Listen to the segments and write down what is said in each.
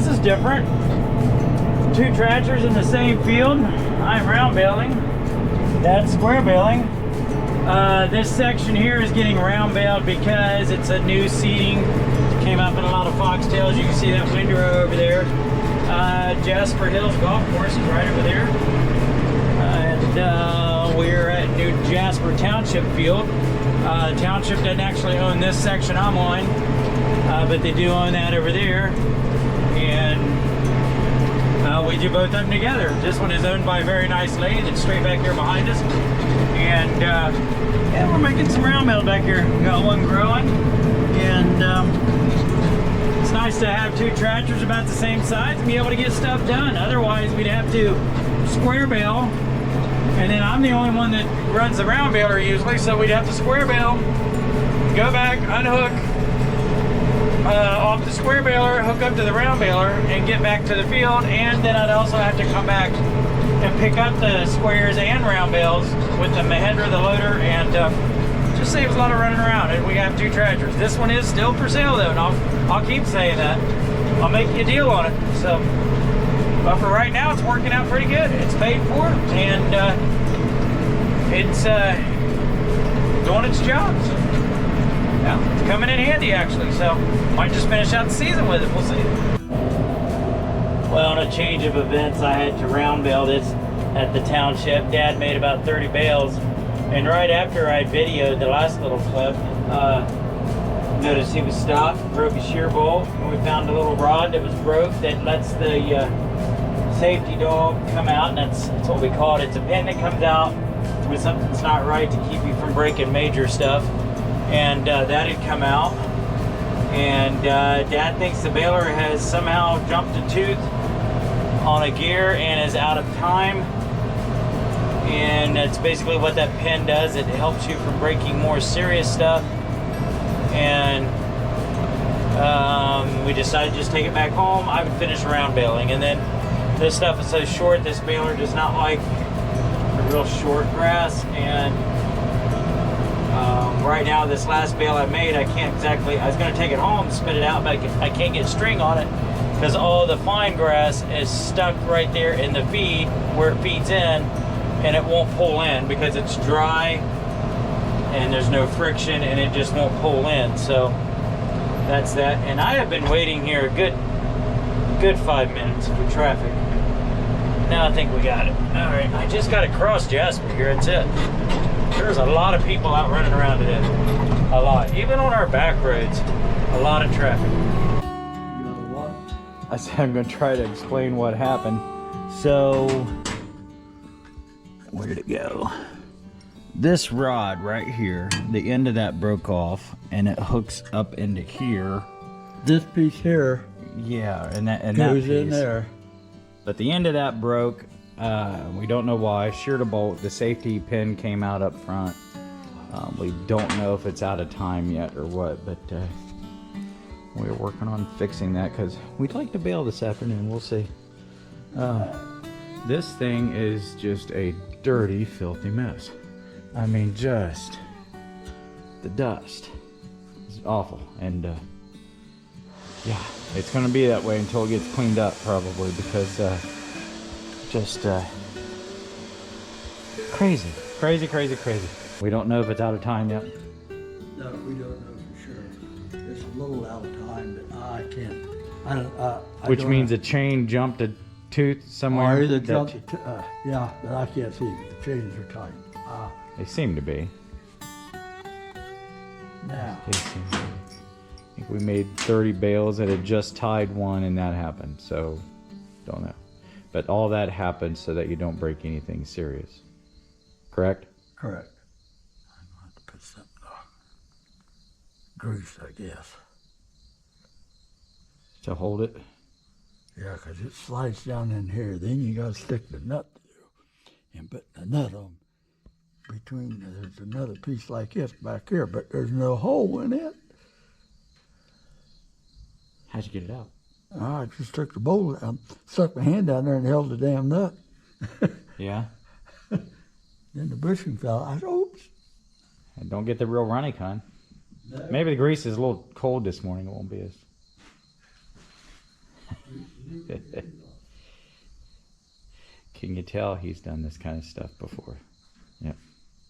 this is different. Two tractors in the same field. I'm round baling. That's square baling. This section here is getting round baled because it's a new seating. Came up in a lot of foxtails. You can see that windrow over there. Jasper Hills Golf Course is right over there. And we're at New Jasper Township Field. Township doesn't actually own this section I'm on, but they do own that over there. And we do both of them together. This one is owned by a very nice lady that's straight back here behind us. And yeah, we're making some round bale back here. We got one growing. And it's nice to have two tractors about the same size and be able to get stuff done. Otherwise, we'd have to square bale. And then I'm the only one that runs the round baler usually, so we'd have to square bale, go back, unhook off the square baler, hook up to the round baler, and get back to the field. And then I'd also have to come back and pick up the squares and round bales with the Mahindra, the loader, and just saves a lot of running around. And we have two tractors. This one is still for sale though, and I'll keep saying that. I'll make you a deal on it. So, but for right now, it's working out pretty good. It's paid for, and it's doing its job. So, yeah, it's coming in handy actually. So, might just finish out the season with it. We'll see. Well, on a change of events, I had to round bale this at the township. Dad made about 30 bales, and right after I videoed the last little clip, noticed he was stopped, broke a shear bolt, and we found a little rod that was broke that lets the safety dog come out, and that's what we call it. It's a pin that comes out when something's not right to keep you from breaking major stuff, and that had come out. And Dad thinks the baler has somehow jumped a tooth on a gear and is out of time, and that's basically what that pin does. It helps you from breaking more serious stuff. And we decided to just take it back home. I would finish round baling, and then this stuff is so short, this baler does not like the real short grass. And right now, this last bale I made, I can't exactly, I was going to take it home, spit it out, but I can't get string on it because all the fine grass is stuck right there in the feed where it feeds in, and it won't pull in because it's dry and there's no friction, and it just won't pull in. So that's that. And I have been waiting here a good 5 minutes for traffic. Now I think we got it. All right, I just got to cross Jasper here. That's it. There's a lot of people out running around today. A lot. Even on our back roads, a lot of traffic. You know what? I said I'm going to try to explain what happened. So, where did it go? This rod right here, the end of that broke off, and it hooks up into here. This piece here, yeah, and that goes piece in there. But the end of that broke. We don't know why. Sheared a bolt. The safety pin came out up front. We don't know if it's out of time yet or what, but we're working on fixing that because we'd like to bail this afternoon. We'll see. This thing is just a dirty, filthy mess. I mean, just the dust is awful. And yeah, it's going to be that way until it gets cleaned up probably, because just crazy. We don't know if it's out of time yet. No, we don't know for sure. It's a little out of time, but I can't. Which means a chain jumped a tooth somewhere. Or either jumped, yeah, but I can't see. The chains are tight. They seem to be. Now. They seem to be. I think we made 30 bales that had just tied one, and that happened. So, don't know. But all that happened so that you don't break anything serious. Correct? Correct. I'm going to have to put something on. Grease, I guess. To hold it? Yeah, because it slides down in here. Then you got to stick the nut through and put the nut on. Between, there's another piece like this back here, but there's no hole in it. How'd you get it out? I just took the bolt out, stuck my hand down there and held the damn nut. Yeah? Then the bushing fell. I said, oops. And don't get the real runny kind. No. Maybe the grease is a little cold this morning. It won't be as... Can you tell he's done this kind of stuff before? Yep,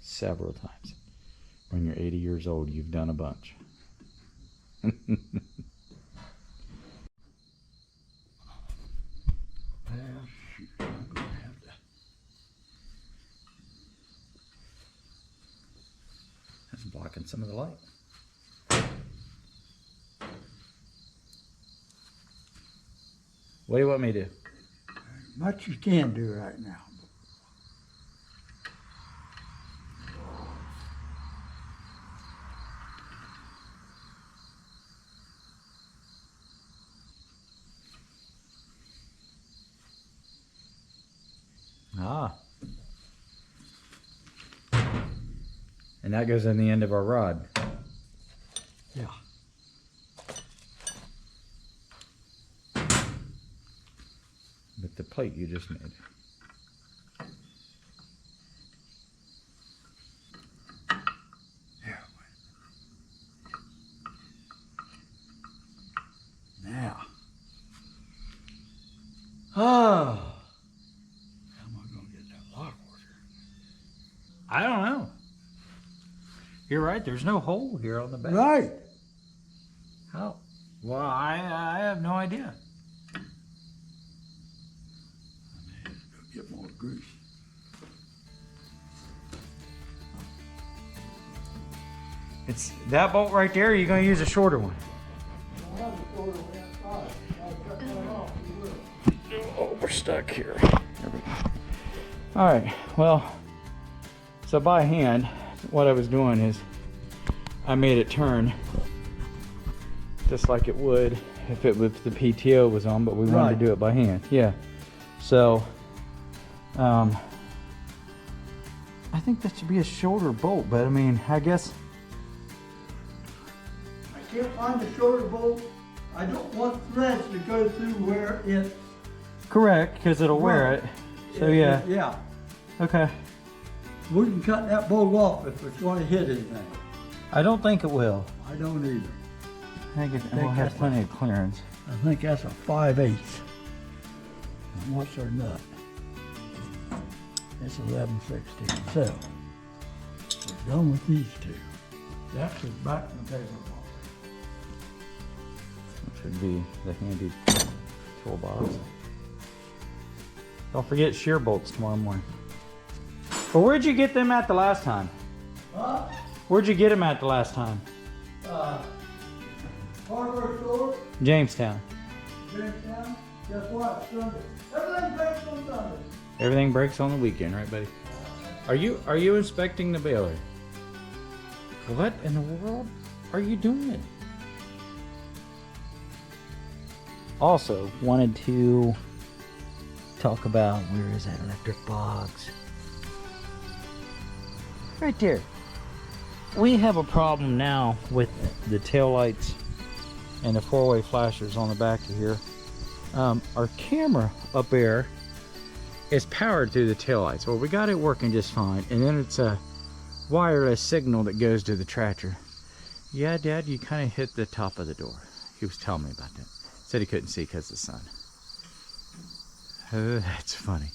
several times. When you're 80 years old, you've done a bunch. That's blocking some of the light. What do you want me to do? Much you can do right now. Ah. And that goes in the end of our rod. Yeah. With the plate you just made. There. Now. Oh. How am I going to get that lock washer? I don't know. You're right, there's no hole here on the back. Right. How? Well, I have no idea. I need to go get more grease. It's that bolt right there, or you're going to use a shorter one? Oh, we're stuck here. There we go. All right, well, so by hand, what I was doing is I made it turn just like it would if it was the PTO was on, but we wanted to do it by hand. Yeah. So, I think that should be a shorter bolt, but I mean, I guess. I can't find the shorter bolt. I don't want threads to go through where it. Correct, because it'll wear it. So yeah. Yeah. Okay. We can cut that bolt off if it's going to hit anything. I don't think it will. I don't either. I think it will have plenty of clearance. I think that's a 5/8. And what's our nut? It's 11/16. So, we're done with these two. That is back in the paper box. It should be the handy toolbox. Don't forget shear bolts tomorrow morning. Well, where'd you get them at the last time? Huh? Where'd you get them at the last time? Hardware store, Jamestown. Jamestown. Guess what? Sunday. Everything breaks on Sunday. Everything breaks on the weekend, right, buddy? Are you inspecting the baler? What in the world are you doing? Also, wanted to talk about where is that electric box? Right there. We have a problem now with the taillights and the four-way flashers on the back of here. Our camera up there is powered through the taillights. Well, we got it working just fine, and then it's a wireless signal that goes to the tractor. Yeah, Dad, you kind of hit the top of the door. He was telling me about that. Said he couldn't see because of the sun. Oh, that's funny.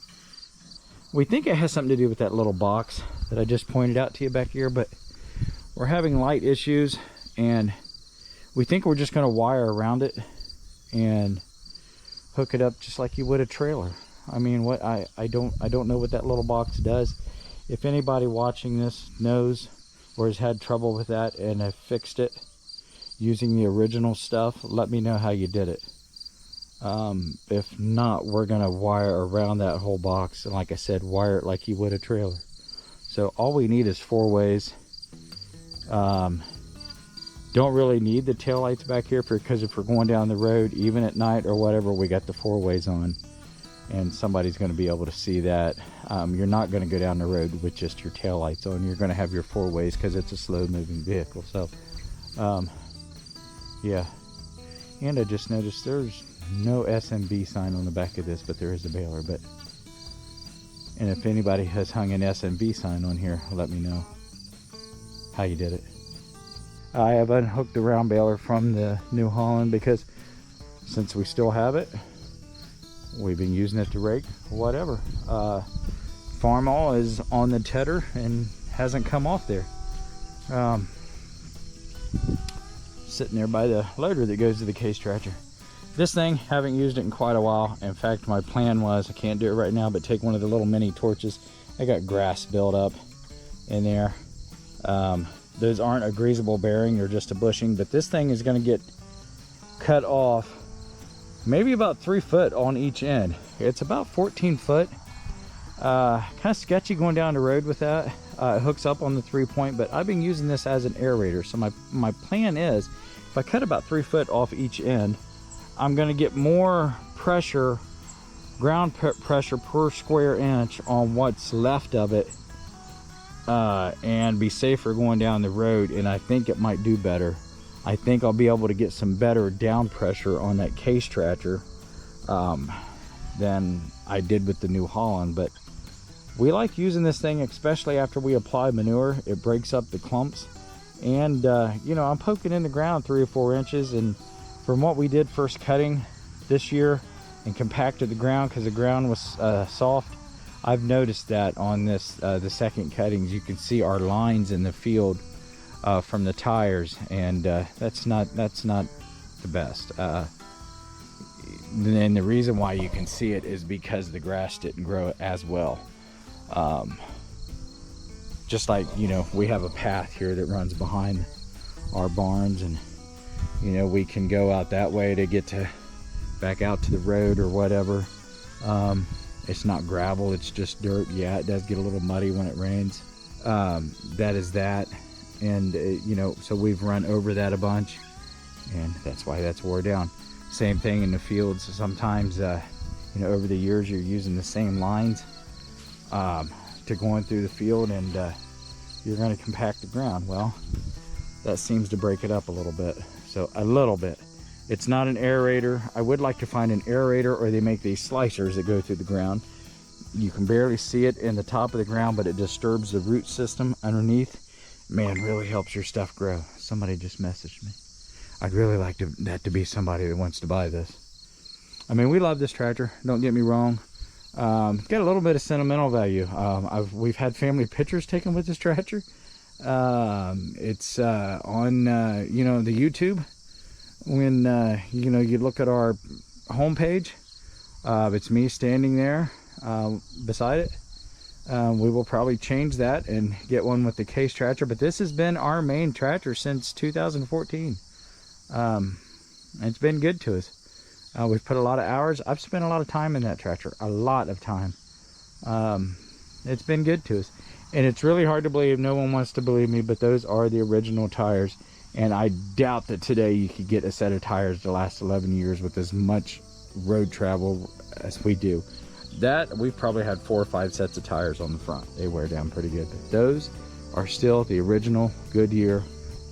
We think it has something to do with that little box that I just pointed out to you back here, but we're having light issues, and we think we're just going to wire around it and hook it up just like you would a trailer. I mean, what I don't know what that little box does. If anybody watching this knows or has had trouble with that and have fixed it using the original stuff, let me know how you did it. If not, we're gonna wire around that whole box, and like I said, wire it like you would a trailer. So all we need is 4 ways. Don't really need the tail lights back here because if we're going down the road, even at night or whatever, we got the 4 ways on, and somebody's going to be able to see that. You're not going to go down the road with just your tail lights on. You're going to have your 4 ways because it's a slow-moving vehicle. So, yeah. And I just noticed there's no SMB sign on the back of this, but there is a baler. And if anybody has hung an SMB sign on here, let me know how you did it. I have unhooked the round baler from the New Holland because since we still have it, we've been using it to rake whatever. Farmall is on the tedder and hasn't come off there. Sitting there by the loader that goes to the case tractor. This thing, haven't used it in quite a while. In fact, my plan was, I can't do it right now, but take one of the little mini torches. I got grass built up in there. Those aren't a greasable bearing, they're just a bushing, but this thing is going to get cut off maybe about 3 foot on each end. It's about 14 foot. Kind of sketchy going down the road with that. It hooks up on the 3-point, but I've been using this as an aerator. So my plan is, if I cut about 3 foot off each end, I'm going to get more pressure, ground pressure per square inch on what's left of it, and be safer going down the road. And I think it might do better. I think I'll be able to get some better down pressure on that case tractor than I did with the New Holland. But we like using this thing, especially after we apply manure. It breaks up the clumps, and you know, I'm poking in the ground 3 or 4 inches, and from what we did first cutting this year and compacted the ground because the ground was soft, I've noticed that on this the second cuttings, you can see our lines in the field from the tires, and that's not the best. And the reason why you can see it is because the grass didn't grow as well. Just like, you know, we have a path here that runs behind our barns, and you know, we can go out that way to get to back out to the road or whatever. It's not gravel, it's just dirt. Yeah, it does get a little muddy when it rains. That is that. And you know, so we've run over that a bunch, and that's why that's wore down. Same thing in the fields. Sometimes you know, over the years you're using the same lines to going through the field, and you're going to compact the ground. Well, that seems to break it up a little bit. So a little bit. It's not an aerator. I would like to find an aerator, or they make these slicers that go through the ground. You can barely see it in the top of the ground, but it disturbs the root system underneath. Man, really helps your stuff grow. Somebody just messaged me. I'd really like that to be somebody that wants to buy this. I mean, we love this tractor, don't get me wrong. It's got a little bit of sentimental value. We've had family pictures taken with this tractor. It's on you know, the YouTube. When you know, you look at our homepage, it's me standing there beside it. We will probably change that and get one with the case tractor, but this has been our main tractor since 2014. It's been good to us. We've put a lot of hours. I've spent a lot of time in that tractor, a lot of time. It's been good to us, and it's really hard to believe. No one wants to believe me, but those are the original tires, and I doubt that today you could get a set of tires to last 11 years with as much road travel as we do. That, we've probably had 4 or 5 sets of tires on the front. They wear down pretty good, but those are still the original Goodyear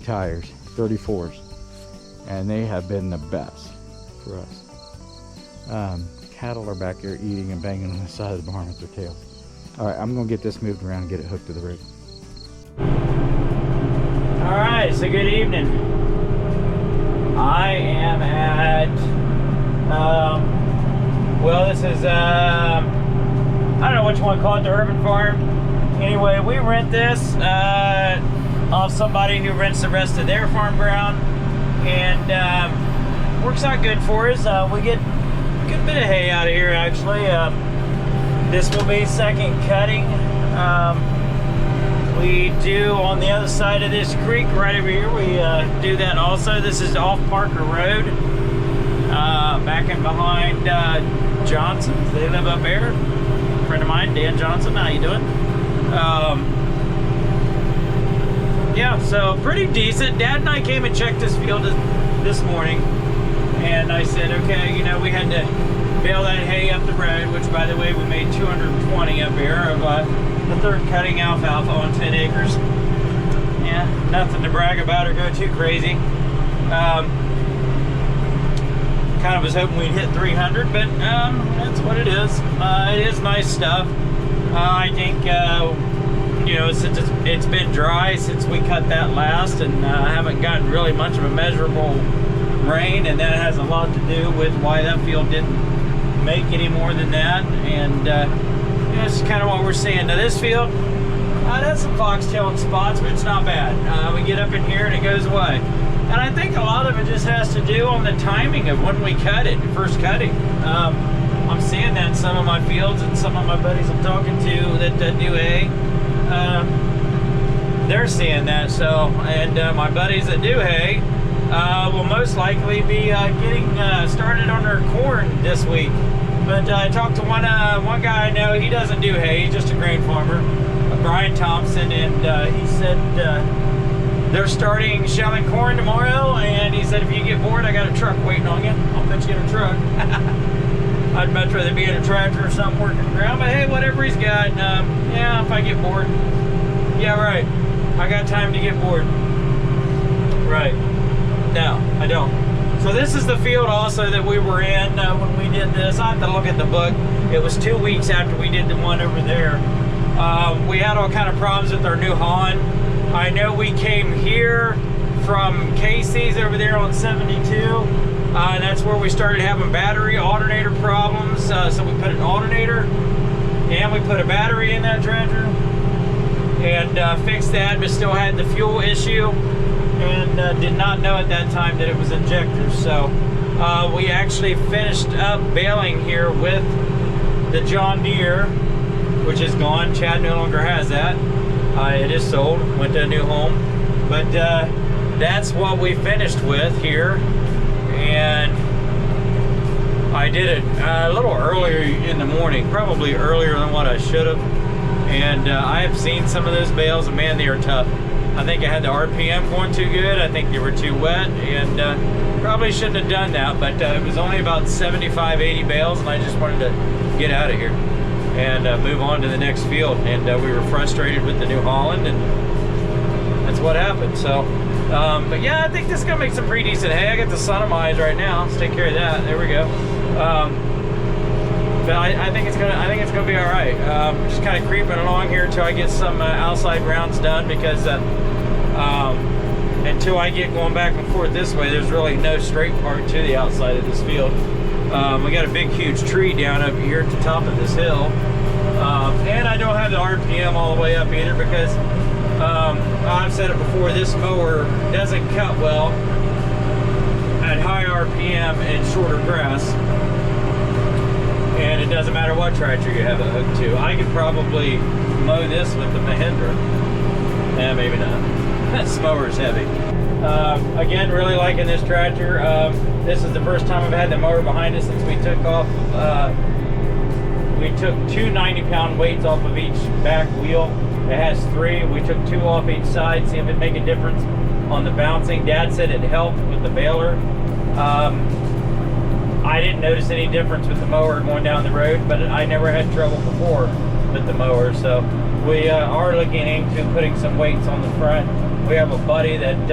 tires, 34s, and they have been the best for us. Cattle are back there eating and banging on the side of the barn with their tails. All right, I'm gonna get this moved around and get it hooked to the rig. All right, so good evening. I am at, well, this is, I don't know what you want to call it, the urban farm. Anyway, we rent this off somebody who rents the rest of their farm ground, and works out good for us. We get a good bit of hay out of here, actually. This will be second cutting. We do on the other side of this creek right over here. We do that also. This is off Parker Road, back and behind Johnson's. They live up there. A friend of mine, Dan Johnson. How you doing? Yeah, so pretty decent. Dad and I came and checked this field this morning, and I said, okay, you know, we had to bale that hay up the road, which, by the way, we made 220 up here of the third cutting alfalfa on 10 acres. Yeah, nothing to brag about or go too crazy. Kind of was hoping we'd hit 300, but that's what it is. It is nice stuff. I think, you know, since it's been dry since we cut that last, and I haven't gotten really much of a measurable rain, and that has a lot to do with why that field didn't make any more than that. And that's kind of what we're seeing. Now this field, that's some foxtail spots, but it's not bad. We get up in here and it goes away. And I think a lot of it just has to do on the timing of when we cut it, first cutting. I'm seeing that in some of my fields, and some of my buddies I'm talking to that do hay, they're seeing that. So, and my buddies that do hay will most likely be getting started on their corn this week. But I talked to one guy I know. He doesn't do hay, he's just a grain farmer, Brian Thompson, and he said they're starting shelling corn tomorrow, and he said if you get bored, I got a truck waiting on you. I'll put you in a truck. I'd much rather be in a tractor or something working the ground, but hey, whatever he's got. Yeah, if I get bored. Yeah, right. I got time to get bored. Right. No, I don't. So this is the field also that we were in when we did this. I have to look at the book. It was 2 weeks after we did the one over there. We had all kind of problems with our New Holland. I know we came here from Casey's over there on 72. And that's where we started having battery alternator problems. So we put an alternator and we put a battery in that tractor and fixed that, but still had the fuel issue, and did not know at that time that it was injectors. So we actually finished up baling here with the John Deere, which is gone. Chad no longer has that. It is sold, went to a new home. But that's what we finished with here. And I did it a little earlier in the morning, probably earlier than what I should have. And I have seen some of those bales, and man, they are tough. I think I had the RPM going too good. I think they were too wet, and probably shouldn't have done that. But it was only about 75, 80 bales, and I just wanted to get out of here and move on to the next field. And we were frustrated with the New Holland, and that's what happened. So. But yeah, I think this is gonna make some pretty decent hay. I got the sun on my eyes right now. Let's take care of that. There we go. But I think it's gonna be all right. Just kind of creeping along here until I get some outside rounds done, because until I get going back and forth this way, there's really no straight part to the outside of this field. We got a big, huge tree down up here at the top of this hill, and I don't have the RPM all the way up either, because I've said it before, this mower doesn't cut well at high RPM and shorter grass, and it doesn't matter what tractor you have it hooked to. I could probably mow this with the Mahindra. Maybe not. This mower's heavy. Again, really liking this tractor. This is the first time I've had the mower behind us since we took off. We took two 90-pound weights off of each back wheel. It has 3. We took 2 off each side, see if it made a difference on the bouncing. Dad said it helped with the baler. I didn't notice any difference with the mower going down the road, but I never had trouble before with the mower. So we are looking into putting some weights on the front. We have a buddy that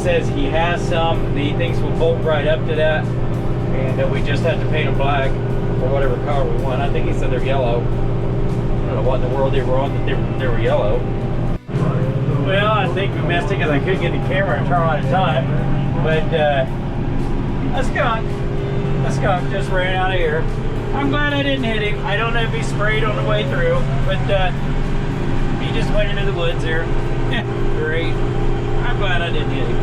says he has some that he thinks will bolt right up to that, and we just have to paint them black or whatever color we want. I think he said they're yellow. I don't know what in the world they were on, that they were yellow. Well, I think we missed it because I couldn't get the camera and turn on in time. But a skunk just ran out of here. I'm glad I didn't hit him. I don't know if he sprayed on the way through, but he just went into the woods there. Great. I'm glad I didn't hit him.